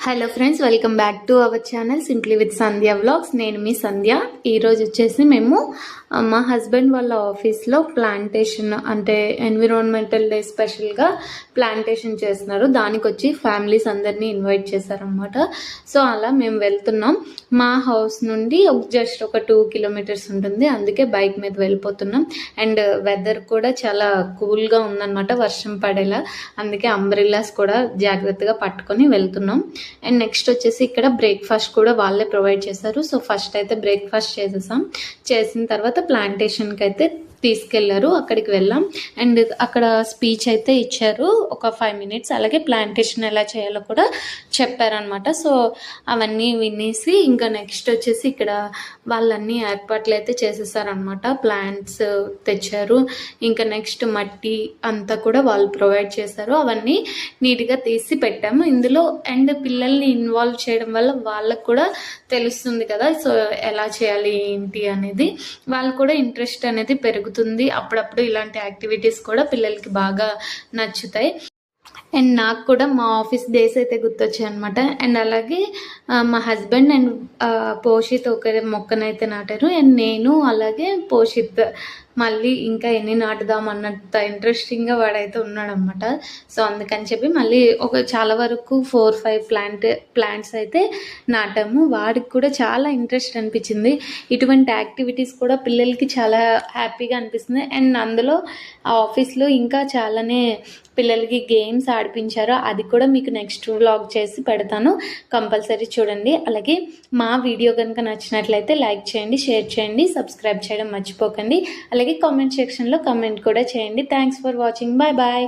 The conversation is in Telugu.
Hello friends, welcome back to our channel simply with Sandhya vlogs. నేను మీ సంధ్య. ఈరోజు వచ్చేసి మేము మా హస్బెండ్ వాళ్ళ ఆఫీస్లో ప్లాంటేషన్ అంటే ఎన్విరాన్మెంటల్ డే స్పెషల్గా ప్లాంటేషన్ చేస్తున్నారు. దానికి వచ్చి ఫ్యామిలీస్ అందరినీ ఇన్వైట్ చేశారనమాట. సో అలా మేము వెళ్తున్నాం. మా హౌస్ నుండి జస్ట్ ఒక 2 కిలోమీటర్స్ ఉంటుంది, అందుకే బైక్ మీద వెళ్ళిపోతున్నాం. అండ్ వెదర్ కూడా చాలా కూల్గా ఉందన్నమాట, వర్షం పడేలా. అందుకే అంబ్రెల్లాస్ కూడా జాగ్రత్తగా పట్టుకొని వెళ్తున్నాం. అండ్ నెక్స్ట్ వచ్చేసి ఇక్కడ బ్రేక్ఫాస్ట్ కూడా వాళ్ళే ప్రొవైడ్ చేశారు. సో ఫస్ట్ అయితే బ్రేక్ఫాస్ట్ చేసిన తర్వాత ప్లాంటేషన్కి అయితే తీసుకెళ్లారు. అక్కడికి వెళ్ళాం అండ్ అక్కడ స్పీచ్ అయితే ఇచ్చారు ఒక 5 minutes. అలాగే ప్లాంటేషన్ ఎలా చేయాలో కూడా చెప్పారనమాట. సో అవన్నీ వినేసి ఇంకా నెక్స్ట్ వచ్చేసి ఇక్కడ వాళ్ళన్నీ ఏర్పాట్లు అయితే చేసేసారనమాట. ప్లాంట్స్ తెచ్చారు, ఇంకా నెక్స్ట్ మట్టి అంతా కూడా వాళ్ళు ప్రొవైడ్ చేశారు. అవన్నీ నీట్గా తీసి పెట్టాము ఇందులో. అండ్ పిల్లల్ని ఇన్వాల్వ్ చేయడం వల్ల వాళ్ళకు కూడా తెలుస్తుంది కదా, సో ఎలా చేయాలి ఏంటి అనేది. వాళ్ళు కూడా ఇంట్రెస్ట్ అనేది పెరుగుతుంది. అప్పుడప్పుడు ఇలాంటి యాక్టివిటీస్ కూడా పిల్లలకి బాగా నచ్చుతాయి. అండ్ నాకు కూడా మా ఆఫీస్ డేస్ అయితే గుర్తొచ్చాయి అనమాట. అండ్ అలాగే మా హస్బెండ్ అండ్ పోషిత్ ఒక మొక్కనైతే నాటారు. అండ్ నేను అలాగే పోషిత్ మళ్ళీ ఇంకా ఎన్ని నాటుదాం అన్నంత ఇంట్రెస్టింగ్గా వాడైతే ఉన్నాడనమాట. సో అందుకని చెప్పి మళ్ళీ చాలా వరకు 4-5 ప్లాంట్స్ అయితే నాటాము. వాడికి కూడా చాలా ఇంట్రెస్ట్ అనిపించింది. ఇటువంటి యాక్టివిటీస్ కూడా పిల్లలకి చాలా హ్యాపీగా అనిపిస్తుంది. అండ్ అందులో ఆ ఆఫీస్లో ఇంకా చాలానే పిల్లలకి గేమ్స్ ఆడిపించారు. అది కూడా మీకు నెక్స్ట్ వ్లాగ్ చేసి పెడతాను, కంపల్సరీ చూడండి. అలాగే మా వీడియో కనుక నచ్చినట్లయితే లైక్ చేయండి, షేర్ చేయండి, సబ్స్క్రైబ్ చేయడం మర్చిపోకండి. అలాగే కామెంట్ సెక్షన్లో కామెంట్ కూడా చేయండి. Thanks for watching. Bye bye.